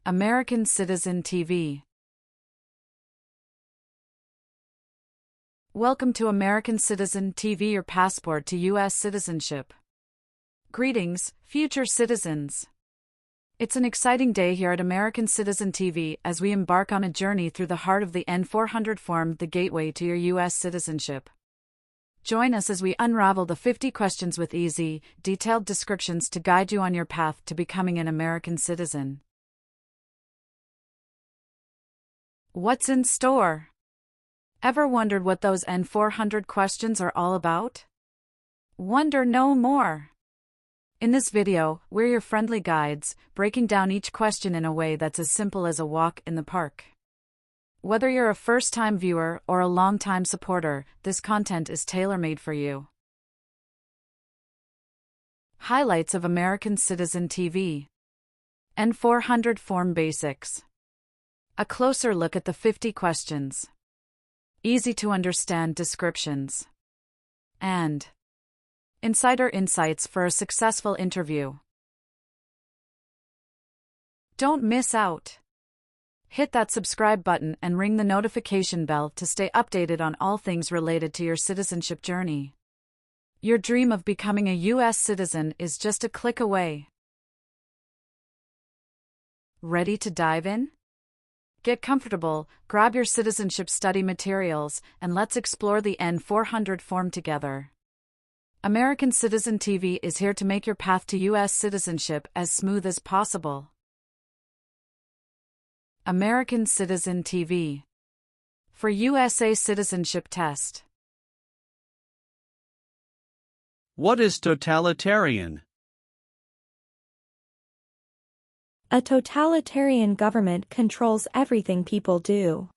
American Citizen TV. Welcome to American Citizen TV, your passport to U.S. citizenship. Greetings, future citizens. It's an exciting day here at American Citizen TV as we embark on a journey through the heart of the N400 form, the gateway to your U.S. citizenship. Join us as we unravel the 50 questions with easy, detailed descriptions to guide you on your path to becoming an American citizen. What's in store? Ever wondered what those N400 questions are all about? Wonder no more. In this video, we're your friendly guides, breaking down each question in a way that's as simple as a walk in the park. Whether you're a first-time viewer or a long-time supporter, this content is tailor-made for you. Highlights of American Citizen TV. N400 Form Basics. A closer look at the 50 questions. Easy-to-understand descriptions. And insider insights for a successful interview. Don't miss out. Hit that subscribe button and ring the notification bell to stay updated on all things related to your citizenship journey. Your dream of becoming a U.S. citizen is just a click away. Ready to dive in? Get comfortable, grab your citizenship study materials, and let's explore the N400 form together. American Citizen TV is here to make your path to U.S. citizenship as smooth as possible. American Citizen TV. For USA Citizenship Test. What is totalitarian? A totalitarian government controls everything people do.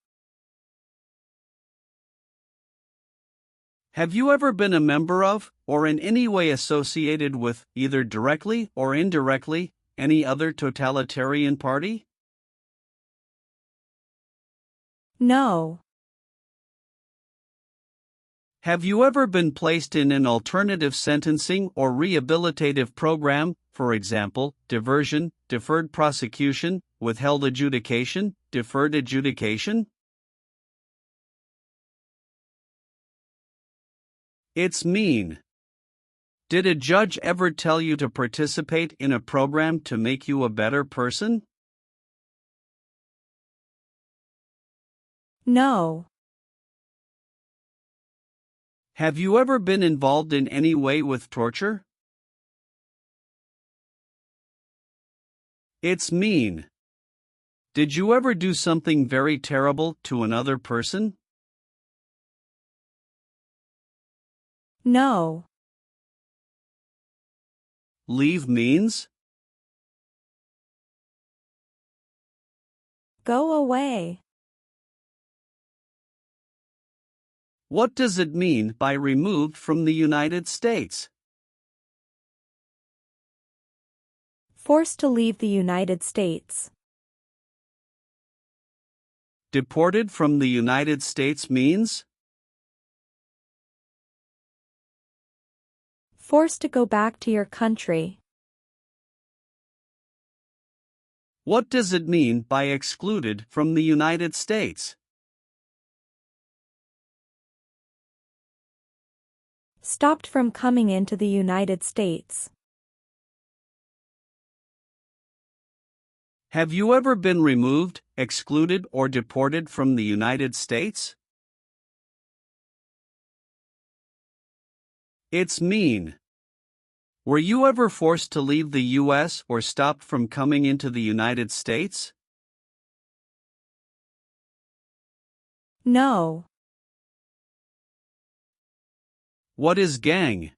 Have you ever been a member of, or in any way associated with, either directly or indirectly, any other totalitarian party? No. Have you ever been placed in an alternative sentencing or rehabilitative program, for example, diversion, deferred prosecution, withheld adjudication, deferred adjudication? It's mean. Did a judge ever tell you to participate in a program to make you a better person? No. Have you ever been involved in any way with torture? It's mean. Did you ever do something very terrible to another person? No. Leave means? Go away. What does it mean by removed from the United States? Forced to leave the United States. Deported from the United States means? Forced to go back to your country. What does it mean by excluded from the United States? Stopped from coming into the United States. Have you ever been removed, excluded, or deported from the United States? It's mean. Were you ever forced to leave the U.S. or stopped from coming into the United States? No. What is gang?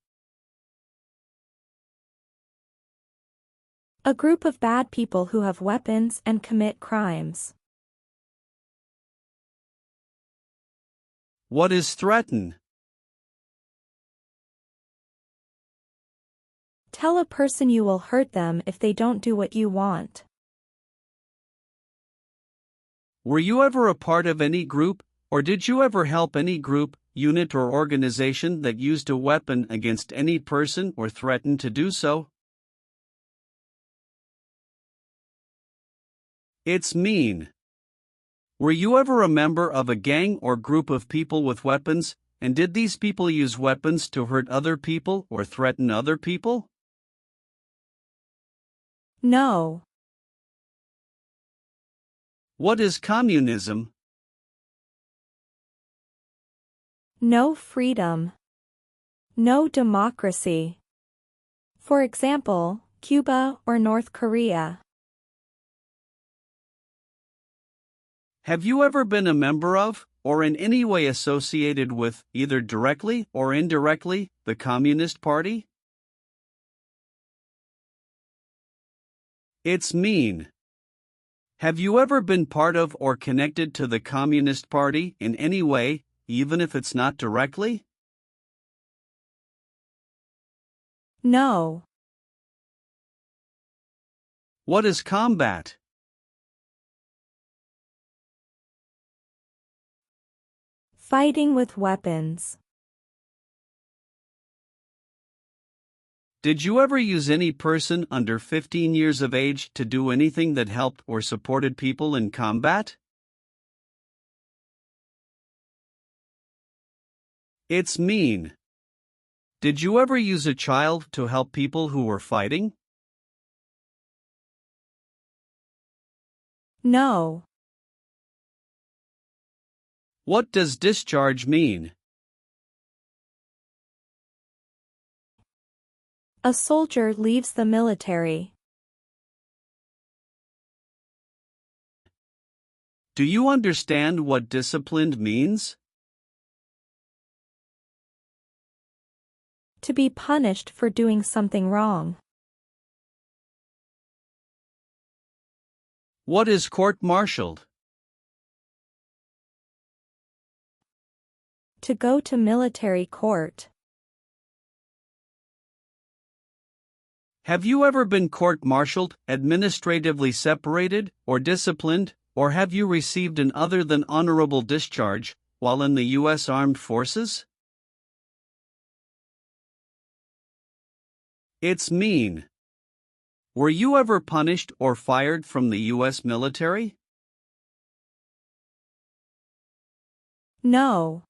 A group of bad people who have weapons and commit crimes. What is threaten? Tell a person you will hurt them if they don't do what you want. Were you ever a part of any group, or did you ever help any group, unit, or organization that used a weapon against any person or threatened to do so? It's mean. Were you ever a member of a gang or group of people with weapons, and did these people use weapons to hurt other people or threaten other people? No. What is communism? No freedom. No democracy. For example, Cuba or North Korea. Have you ever been a member of, or in any way associated with, either directly or indirectly, the Communist Party? It's mean. Have you ever been part of or connected to the Communist Party in any way, even if it's not directly? No. What is combat? Fighting with weapons. Did you ever use any person under 15 years of age to do anything that helped or supported people in combat? It's mean. Did you ever use a child to help people who were fighting? No. What does discharge mean? A soldier leaves the military. Do you understand what disciplined means? To be punished for doing something wrong. What is court-martialed? To go to military court. Have you ever been court-martialed, administratively separated, or disciplined, or have you received an other than honorable discharge while in the U.S. Armed Forces? It's mean. Were you ever punished or fired from the U.S. military? No.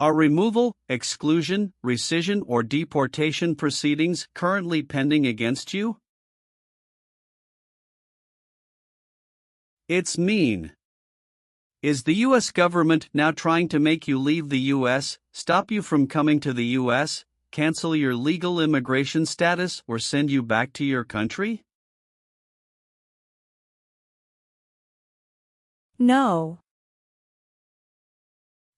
Are removal, exclusion, rescission, or deportation proceedings currently pending against you? It's mean. Is the U.S. government now trying to make you leave the U.S., stop you from coming to the U.S., cancel your legal immigration status, or send you back to your country? No.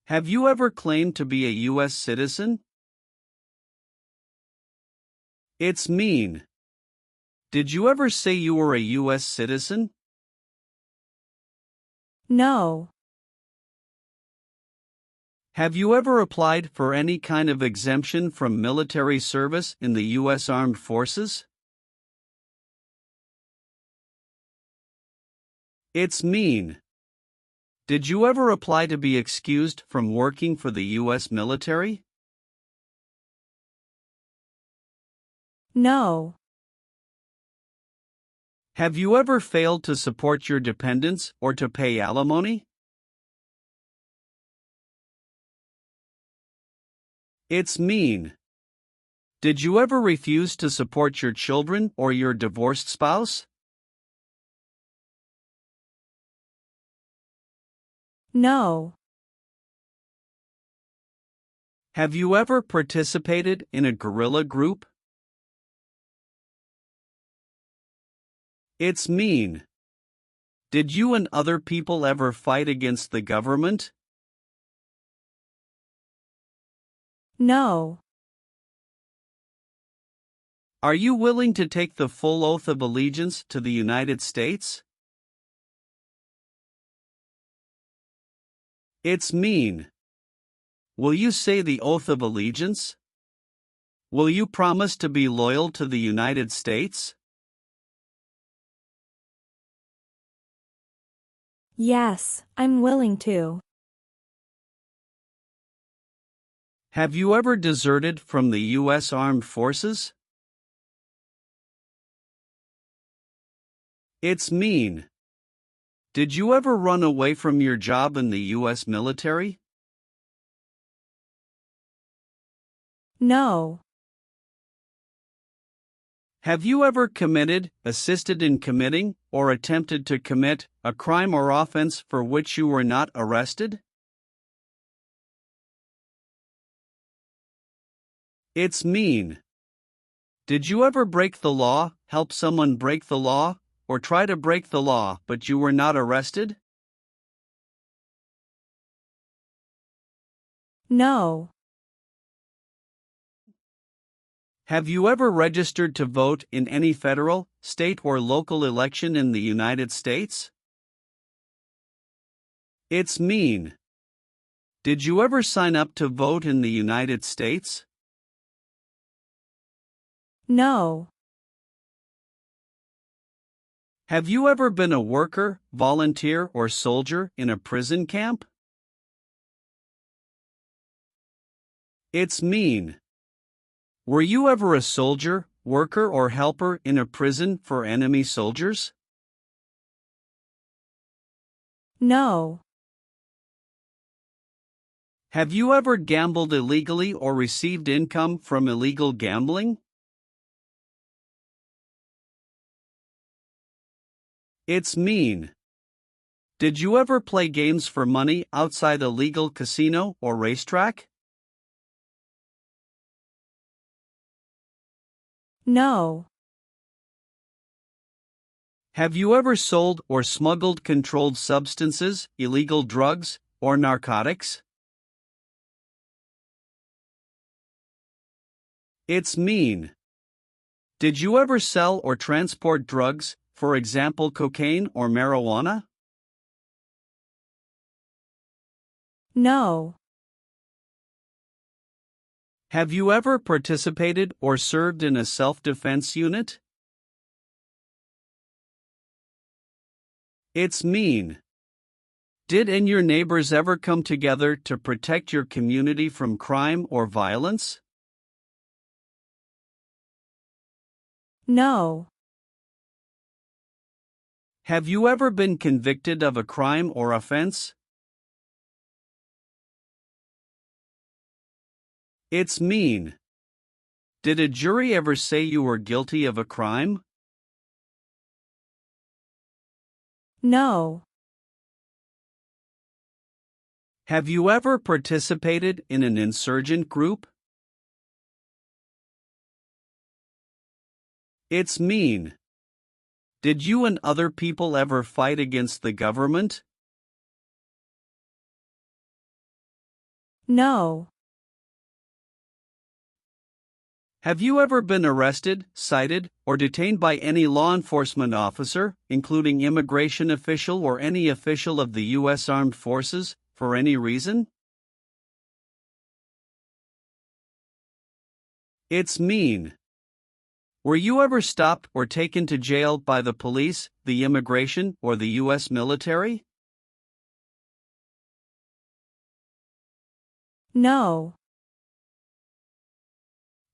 Have you ever claimed to be a U.S. citizen? It's mean. Did you ever say you were a U.S. citizen? No. Have you ever applied for any kind of exemption from military service in the U.S. Armed Forces? It's mean. Did you ever apply to be excused from working for the U.S. military? No. Have you ever failed to support your dependents or to pay alimony? It's mean. Did you ever refuse to support your children or your divorced spouse? No. Have you ever participated in a guerrilla group? It's mean. Did you and other people ever fight against the government? No. Are you willing to take the full oath of allegiance to the United States? It's mean. Will you say the oath of allegiance? Will you promise to be loyal to the United States? Yes, I'm willing to. Have you ever deserted from the U.S. Armed Forces? It's mean. Did you ever run away from your job in the U.S. military? No. Have you ever committed, assisted in committing, or attempted to commit a crime or offense for which you were not arrested? It's mean. Did you ever break the law, help someone break the law, or try to break the law but you were not arrested? No. Have you ever registered to vote in any federal, state, or local election in the United States? It's mean. Did you ever sign up to vote in the United States? No. Have you ever been a worker, volunteer, or soldier in a prison camp? It's mean. Were you ever a soldier, worker, or helper in a prison for enemy soldiers? No. Have you ever gambled illegally or received income from illegal gambling? It's mean. Did you ever play games for money outside a legal casino or racetrack? No. Have you ever sold or smuggled controlled substances, illegal drugs, or narcotics? It's mean. Did you ever sell or transport drugs, for example cocaine or marijuana? No. Have you ever participated or served in a self-defense unit? It's mean. Did and your neighbors ever come together to protect your community from crime or violence? No. Have you ever been convicted of a crime or offense? It's mean. Did a jury ever say you were guilty of a crime? No. Have you ever participated in an insurgent group? It's mean. Did you and other people ever fight against the government? No. Have you ever been arrested, cited, or detained by any law enforcement officer, including immigration official or any official of the U.S. Armed Forces, for any reason? It's mean. Were you ever stopped or taken to jail by the police, the immigration, or the U.S. military? No.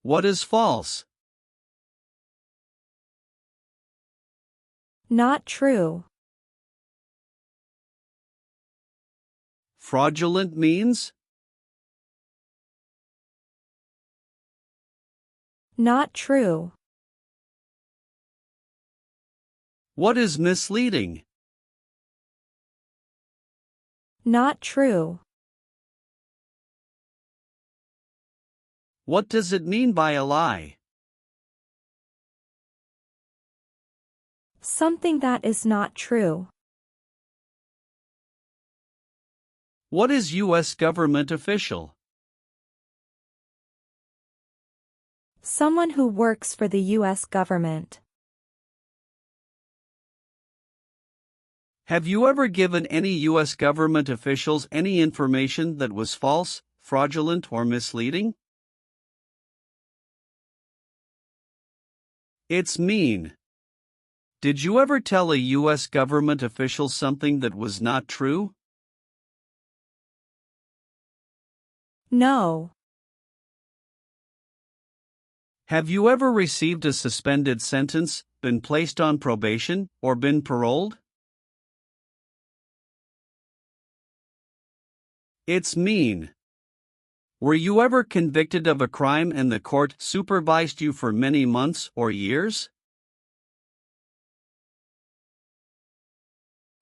What is false? Not true. Fraudulent means? Not true. What is misleading? Not true. What does it mean by a lie? Something that is not true. What is U.S. government official? Someone who works for the U.S. government. Have you ever given any U.S. government officials any information that was false, fraudulent, or misleading? It's mean. Did you ever tell a U.S. government official something that was not true? No. Have you ever received a suspended sentence, been placed on probation, or been paroled? It's mean. Were you ever convicted of a crime and the court supervised you for many months or years?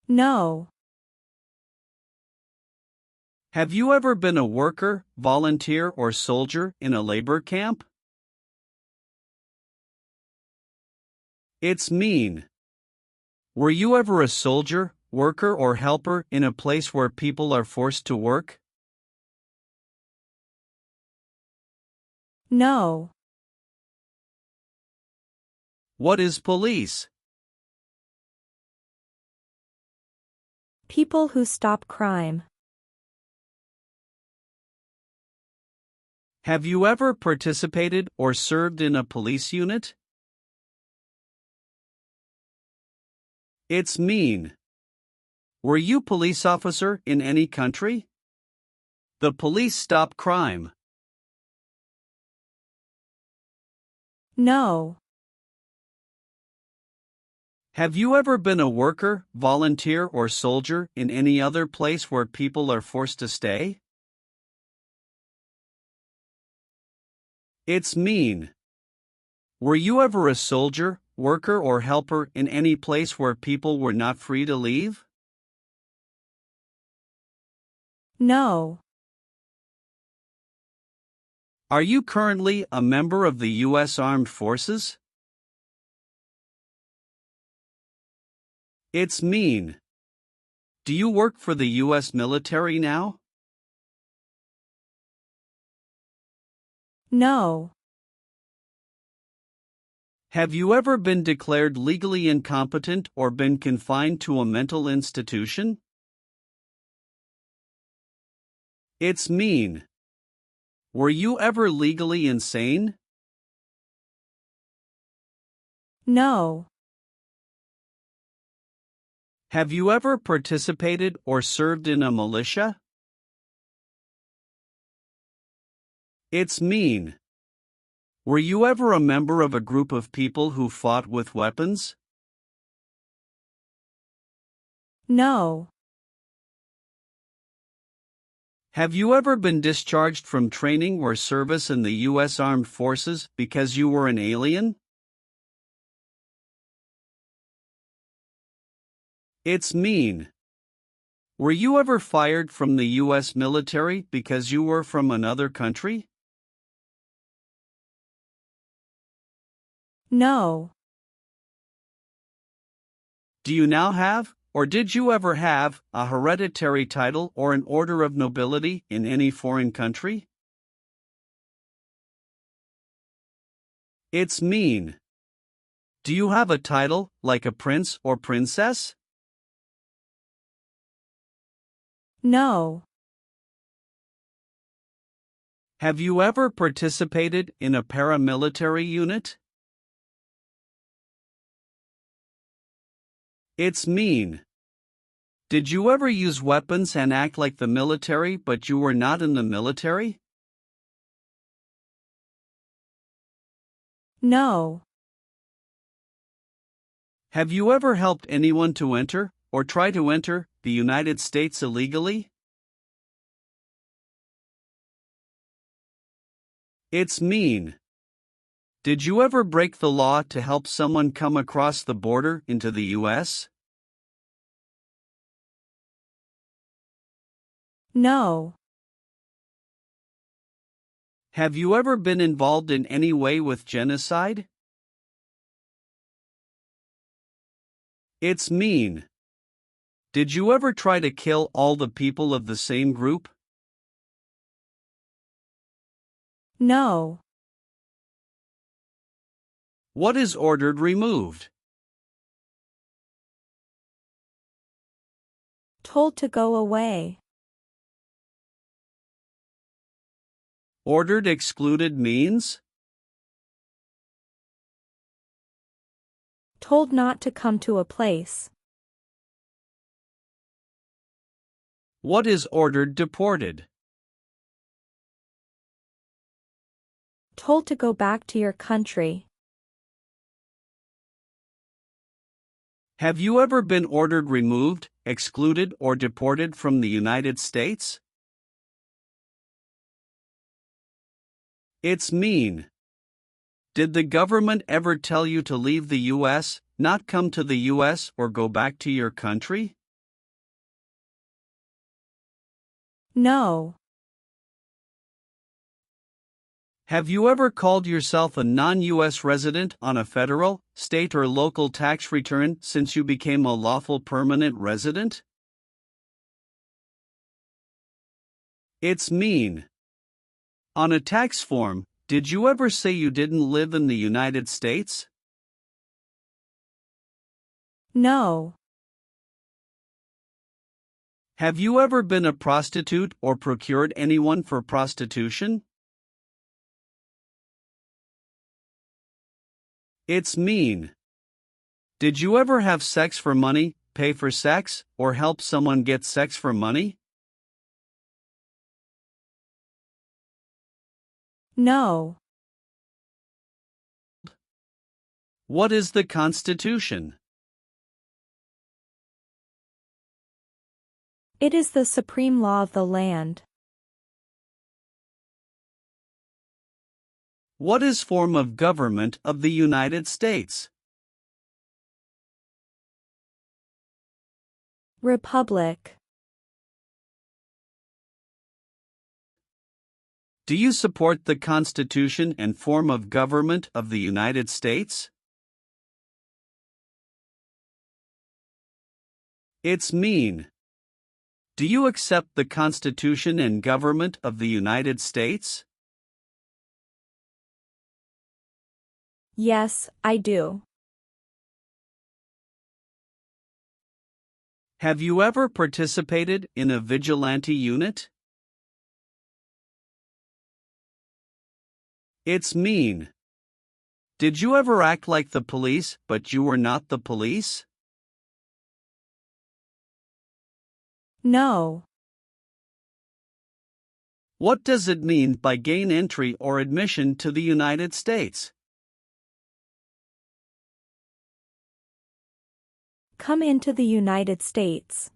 No. Have you ever been a worker, volunteer, or soldier in a labor camp? It's mean. Were you ever a soldier, worker, or helper in a place where people are forced to work? No. What is police? People who stop crime. Have you ever participated or served in a police unit? It's mean. Were you police officer in any country? The police stop crime. No. Have you ever been a worker, volunteer, or soldier in any other place where people are forced to stay? It's mean. Were you ever a soldier, worker, or helper in any place where people were not free to leave? No. Are you currently a member of the U.S. Armed Forces? It's mean. Do you work for the U.S. military now? No. Have you ever been declared legally incompetent or been confined to a mental institution? It's mean. Were you ever legally insane? No. Have you ever participated or served in a militia? It's mean. Were you ever a member of a group of people who fought with weapons? No. Have you ever been discharged from training or service in the U.S. Armed Forces because you were an alien? It's mean. Were you ever fired from the U.S. military because you were from another country? No. Do you now have, or did you ever have, a hereditary title or an order of nobility in any foreign country? It's mean. Do you have a title, like a prince or princess? No. Have you ever participated in a paramilitary unit? It's mean. Did you ever use weapons and act like the military but you were not in the military? No. Have you ever helped anyone to enter, or try to enter, the United States illegally? It's mean. Did you ever break the law to help someone come across the border into the U.S.? No. Have you ever been involved in any way with genocide? It's mean. Did you ever try to kill all the people of the same group? No. What is ordered removed? Told to go away. Ordered excluded means? Told not to come to a place. What is ordered deported? Told to go back to your country. Have you ever been ordered removed, excluded, or deported from the United States? It's mean. Did the government ever tell you to leave the U.S., not come to the U.S., or go back to your country? No. Have you ever called yourself a non-U.S. resident on a federal, state, or local tax return since you became a lawful permanent resident? It's mean. On a tax form, did you ever say you didn't live in the United States? No. Have you ever been a prostitute or procured anyone for prostitution? It's mean. Did you ever have sex for money, pay for sex, or help someone get sex for money? No. What is the Constitution? It is the supreme law of the land. What is form of government of the United States? Republic. Do you support the Constitution and form of government of the United States? It's mean. Do you accept the Constitution and government of the United States? Yes, I do. Have you ever participated in a vigilante unit? It's mean. Did you ever act like the police, but you were not the police? No. What does it mean by gain entry or admission to the United States? Come into the United States.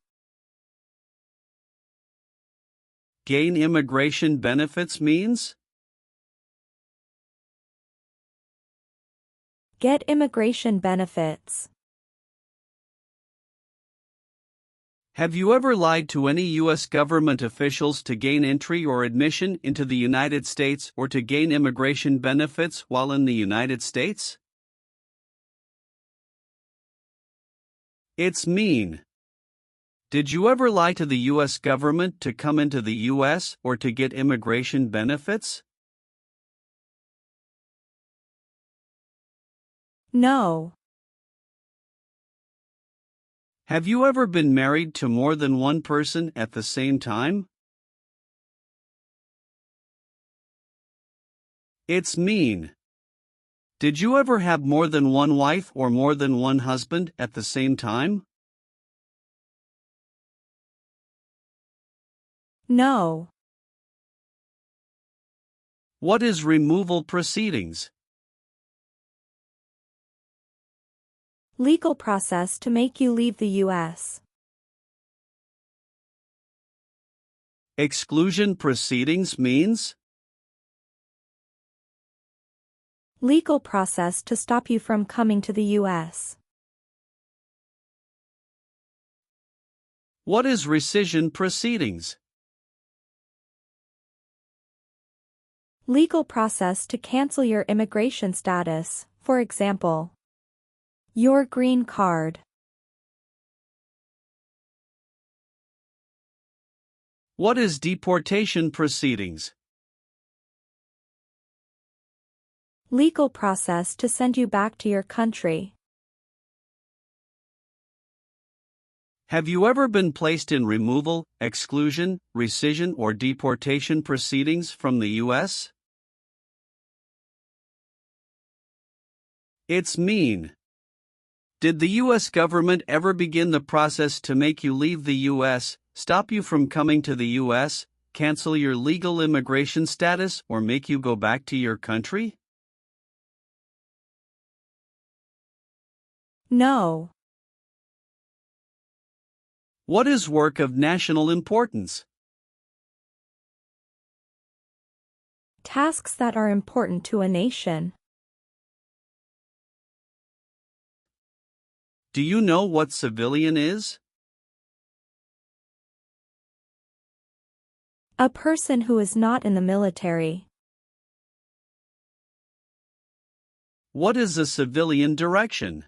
Gain immigration benefits means? Get immigration benefits. Have you ever lied to any U.S. government officials to gain entry or admission into the United States or to gain immigration benefits while in the United States? It's mean. Did you ever lie to the U.S. government to come into the U.S. or to get immigration benefits? No. Have you ever been married to more than one person at the same time? It's mean. Did you ever have more than one wife or more than one husband at the same time? No. What is removal proceedings? Legal process to make you leave the U.S. Exclusion proceedings means? Legal process to stop you from coming to the U.S. What is rescission proceedings? Legal process to cancel your immigration status, for example, your green card. What is deportation proceedings? Legal process to send you back to your country. Have you ever been placed in removal, exclusion, rescission, or deportation proceedings from the U.S.? It's mean. Did the U.S. government ever begin the process to make you leave the U.S., stop you from coming to the U.S., cancel your legal immigration status, or make you go back to your country? No. What is work of national importance? Tasks that are important to a nation. Do you know what civilian is? A person who is not in the military. What is a civilian direction?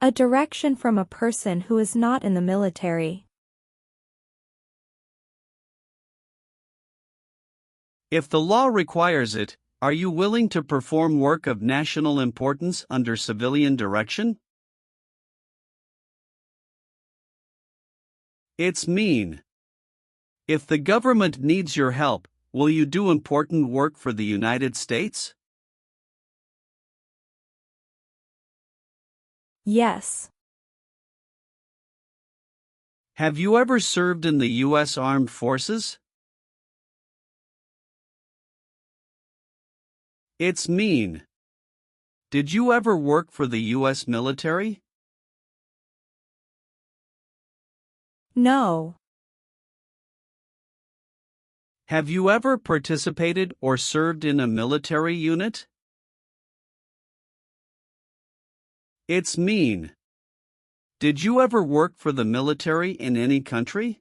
A direction from a person who is not in the military. If the law requires it, are you willing to perform work of national importance under civilian direction? It's mean. If the government needs your help, will you do important work for the United States? Yes. Have you ever served in the U.S. Armed Forces? It's mean. Did you ever work for the U.S. military? No. Have you ever participated or served in a military unit? It's mean. Did you ever work for the military in any country?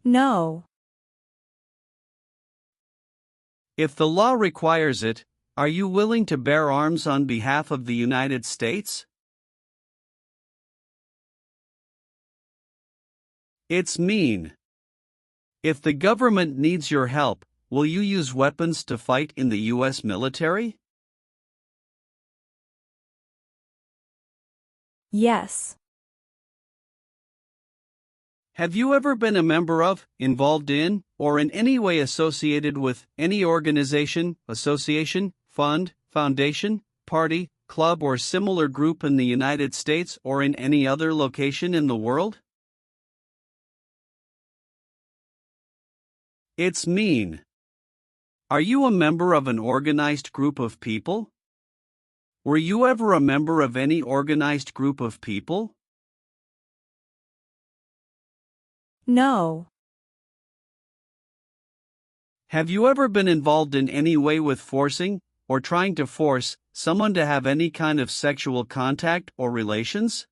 No. If the law requires it, are you willing to bear arms on behalf of the United States? It's mean. If the government needs your help, will you use weapons to fight in the U.S. military? Yes. Have you ever been a member of, involved in, or in any way associated with any organization, association, fund, foundation, party, club, or similar group in the United States or in any other location in the world? It's mean. Are you a member of an organized group of people? Were you ever a member of any organized group of people? No. Have you ever been involved in any way with forcing, or trying to force, someone to have any kind of sexual contact or relations?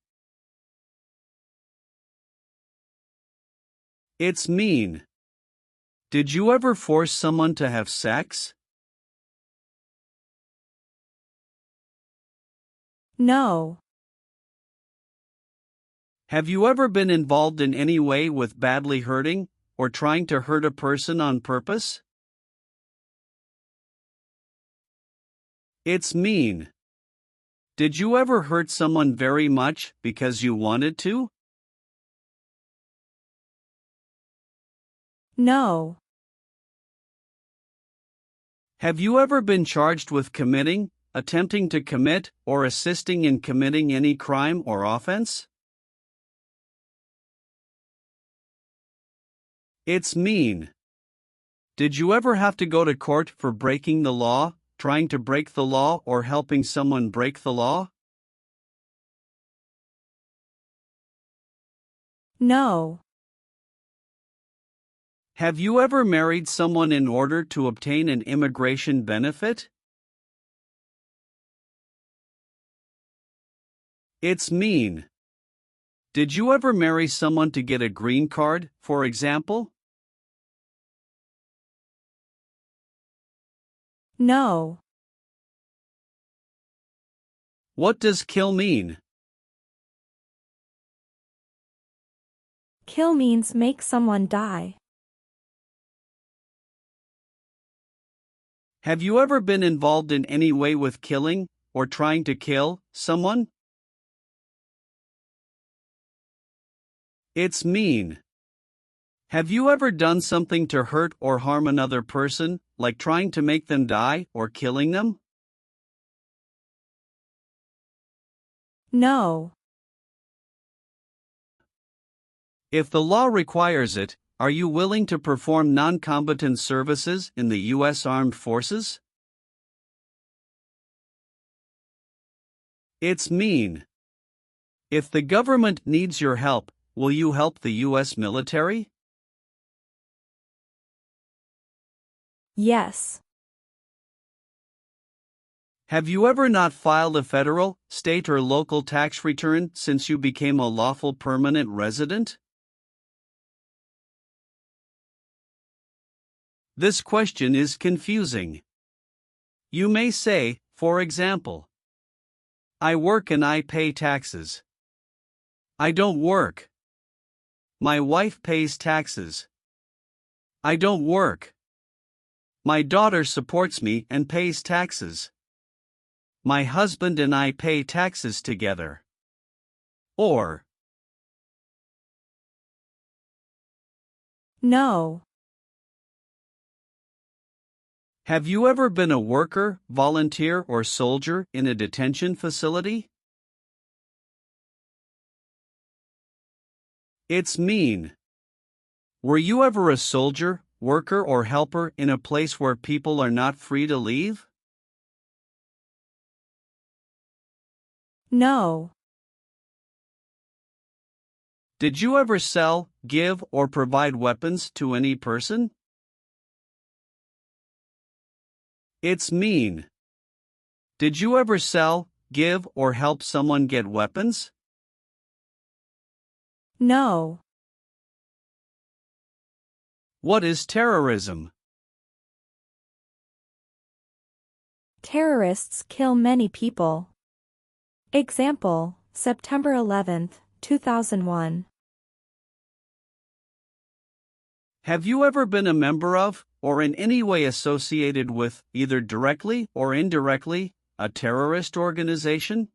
It's mean. Did you ever force someone to have sex? No. Have you ever been involved in any way with badly hurting, or trying to hurt a person on purpose? It's mean. Did you ever hurt someone very much because you wanted to? No. Have you ever been charged with committing, attempting to commit, or assisting in committing any crime or offense? It's mean. Did you ever have to go to court for breaking the law, trying to break the law, or helping someone break the law? No. Have you ever married someone in order to obtain an immigration benefit? It's mean. Did you ever marry someone to get a green card, for example? No. What does kill mean? Kill means make someone die. Have you ever been involved in any way with killing, or trying to kill, someone? It's mean. Have you ever done something to hurt or harm another person, like trying to make them die or killing them? No. If the law requires it, are you willing to perform non-combatant services in the U.S. Armed Forces? It's mean. If the government needs your help, will you help the U.S. military? Yes. Have you ever not filed a federal, state, or local tax return since you became a lawful permanent resident? This question is confusing. You may say, for example, I work and I pay taxes. I don't work. My wife pays taxes. I don't work. My daughter supports me and pays taxes. My husband and I pay taxes together. Or, No. have you ever been a worker, volunteer, or soldier in a detention facility? It's mean. Were you ever a soldier, worker, or helper in a place where people are not free to leave? No. Did you ever sell, give, or provide weapons to any person? It's mean. Did you ever sell, give, or help someone get weapons? No. What is terrorism? Terrorists kill many people. Example, September 11, 2001. Have you ever been a member of, or in any way associated with, either directly or indirectly, a terrorist organization?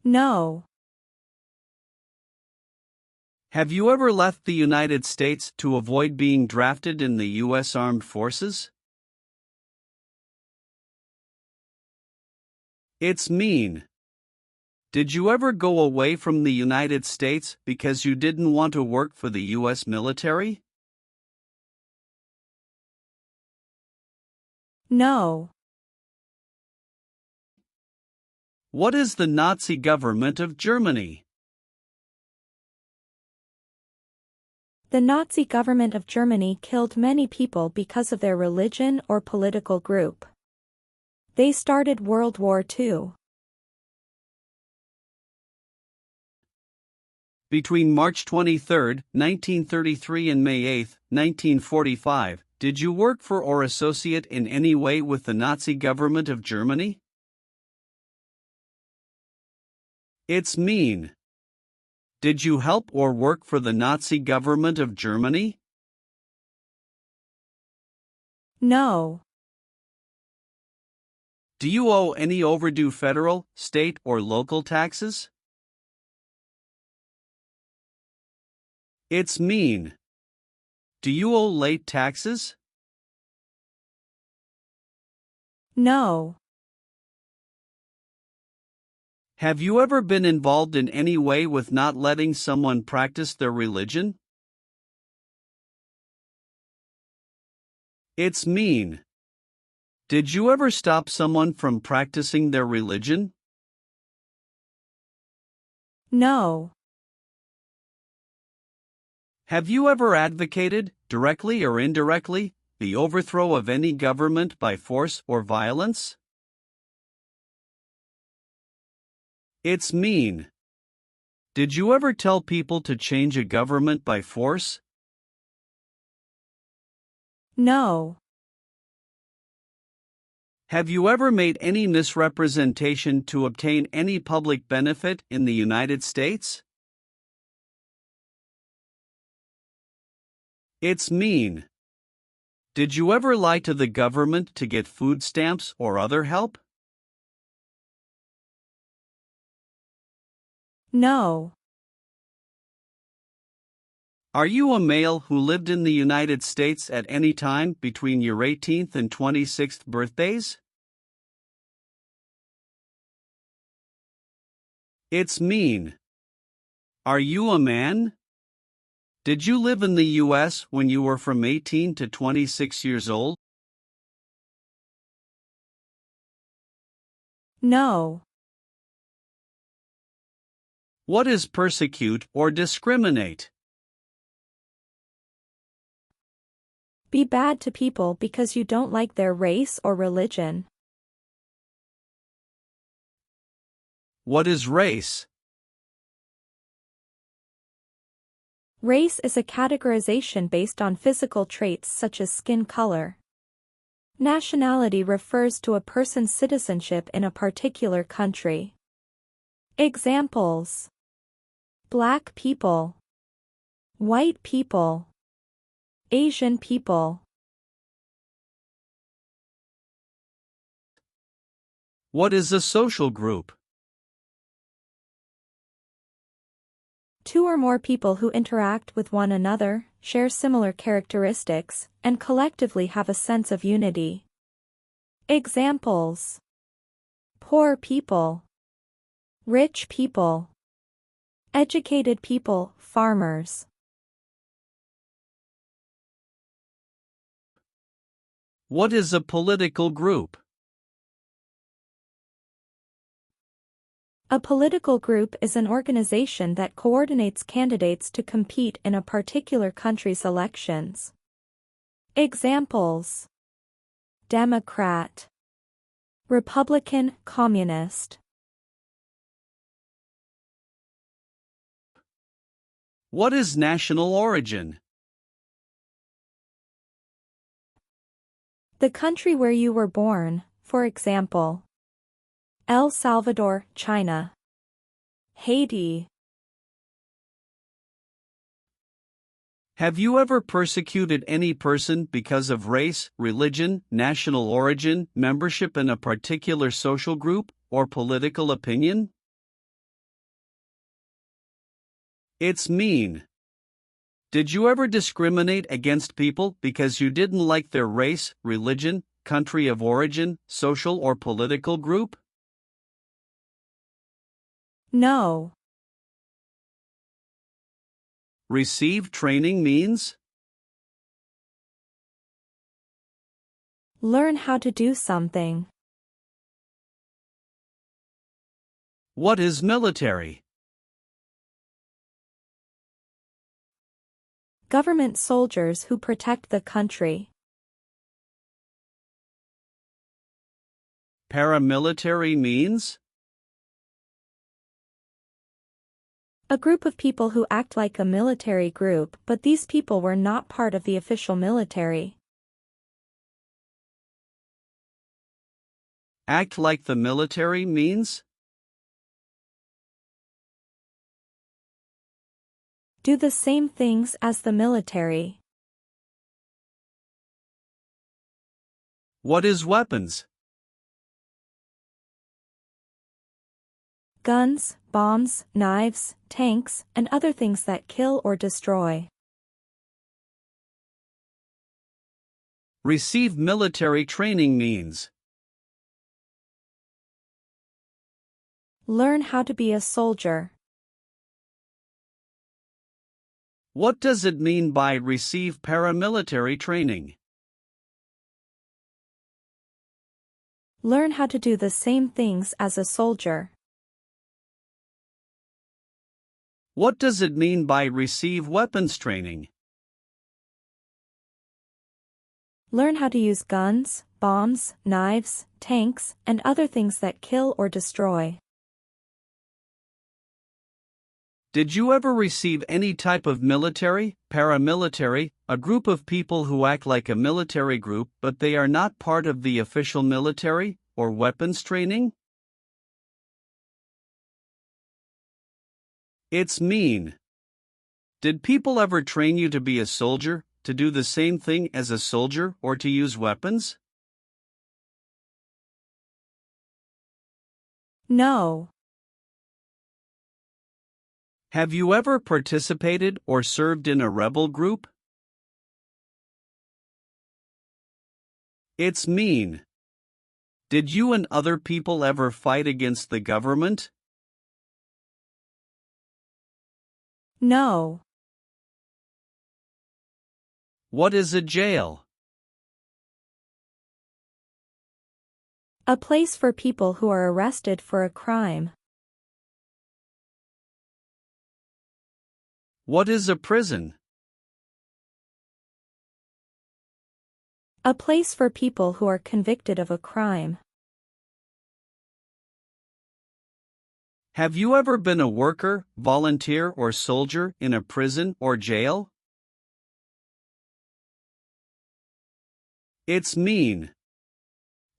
No. Have you ever left the United States to avoid being drafted in the U.S. Armed Forces? It's mean. Did you ever go away from the United States because you didn't want to work for the U.S. military? No. What is the Nazi government of Germany? The Nazi government of Germany killed many people because of their religion or political group. They started World War II. Between March 23, 1933 and May 8, 1945, did you work for or associate in any way with the Nazi government of Germany? It's mean. Did you help or work for the Nazi government of Germany? No. Do you owe any overdue federal, state, or local taxes? It's mean. Do you owe late taxes? No. Have you ever been involved in any way with not letting someone practice their religion? It's mean. Did you ever stop someone from practicing their religion? No. Have you ever advocated, directly or indirectly, the overthrow of any government by force or violence? It's mean. Did you ever tell people to change a government by force? No. Have you ever made any misrepresentation to obtain any public benefit in the United States? It's mean. Did you ever lie to the government to get food stamps or other help? No. Are you a male who lived in the United States at any time between your 18th and 26th birthdays? It's mean. Are you a man? Did you live in the U.S. when you were from 18 to 26 years old? No. What is persecute or discriminate? Be bad to people because you don't like their race or religion. What is race? Race is a categorization based on physical traits such as skin color. Nationality refers to a person's citizenship in a particular country. Examples: Black people, white people, Asian people. What is a social group? Two or more people who interact with one another, share similar characteristics, and collectively have a sense of unity. Examples: poor people, rich people, educated people, farmers. What is a political group? A political group is an organization that coordinates candidates to compete in a particular country's elections. Examples: Democrat, Republican, Communist. What is national origin? The country where you were born, for example, El Salvador, China, Haiti. Have you ever persecuted any person because of race, religion, national origin, membership in a particular social group, or political opinion? It's mean. Did you ever discriminate against people because you didn't like their race, religion, country of origin, social or political group? No. Receive training means? Learn how to do something. What is military? Government soldiers who protect the country. Paramilitary means? A group of people who act like a military group, but these people were not part of the official military. Act like the military means? Do the same things as the military. What is weapons? Guns, bombs, knives, tanks, and other things that kill or destroy. Receive military training means? Learn how to be a soldier. What does it mean by receive paramilitary training? Learn how to do the same things as a soldier. What does it mean by receive weapons training? Learn how to use guns, bombs, knives, tanks, and other things that kill or destroy. Did you ever receive any type of military, paramilitary, a group of people who act like a military group but they are not part of the official military, or weapons training? It's mean. Did people ever train you to be a soldier, to do the same thing as a soldier, or to use weapons? No. Have you ever participated or served in a rebel group? It's mean. Did you and other people ever fight against the government? No. What is a jail? A place for people who are arrested for a crime. What is a prison? A place for people who are convicted of a crime. Have you ever been a worker, volunteer, or soldier in a prison or jail? It's mean.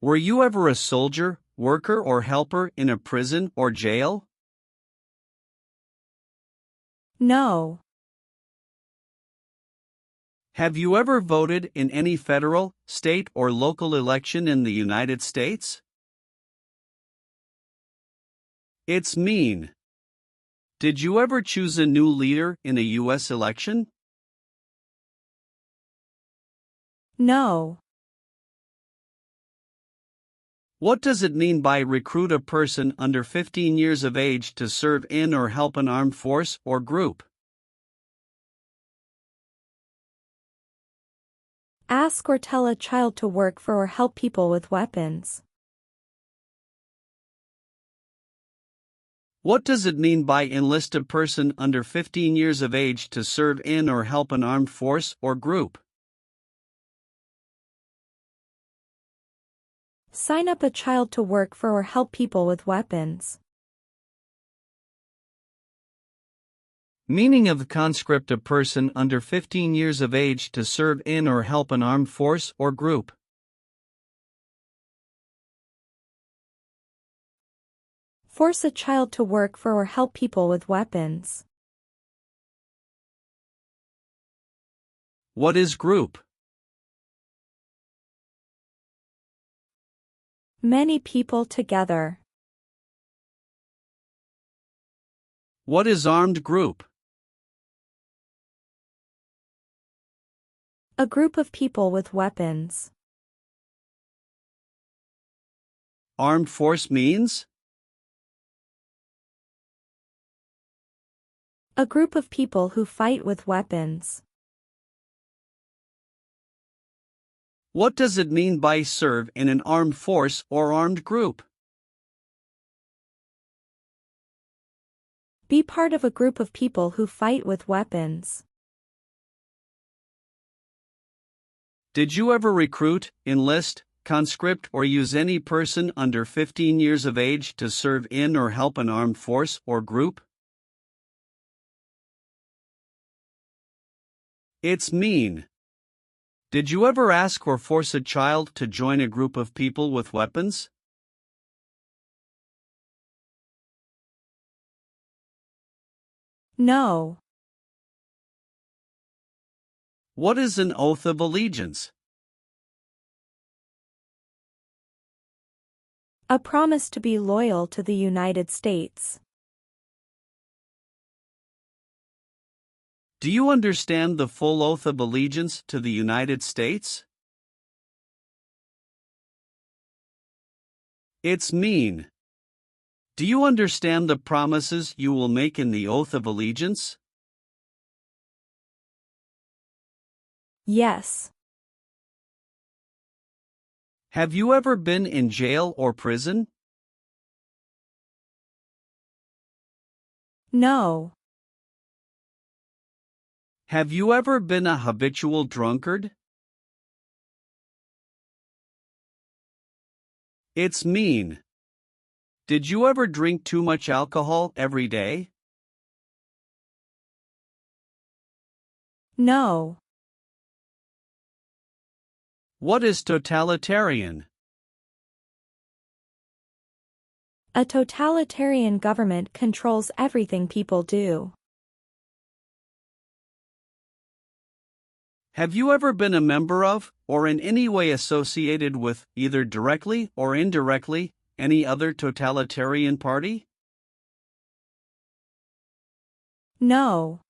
Were you ever a soldier, worker, or helper in a prison or jail? No. Have you ever voted in any federal, state, or local election in the United States? It's mean. Did you ever choose a new leader in a U.S. election? No. What does it mean by recruit a person under 15 years of age to serve in or help an armed force or group? Ask or tell a child to work for or help people with weapons. What does it mean by enlist a person under 15 years of age to serve in or help an armed force or group? Sign up a child to work for or help people with weapons. Meaning of conscript a person under 15 years of age to serve in or help an armed force or group. Force a child to work for or help people with weapons. What is group? Many people together. What is armed group? A group of people with weapons. Armed force means? A group of people who fight with weapons. What does it mean by serve in an armed force or armed group? Be part of a group of people who fight with weapons. Did you ever recruit, enlist, conscript, or use any person under 15 years of age to serve in or help an armed force or group? It's mean. Did you ever ask or force a child to join a group of people with weapons? No. What is an oath of allegiance? A promise to be loyal to the United States. Do you understand the full oath of allegiance to the United States? It's mean. Do you understand the promises you will make in the oath of allegiance? Yes. Have you ever been in jail or prison? No. Have you ever been a habitual drunkard? It's mean. Did you ever drink too much alcohol every day? No. What is totalitarian? A totalitarian government controls everything people do. Have you ever been a member of, or in any way associated with, either directly or indirectly, any other totalitarian party? No.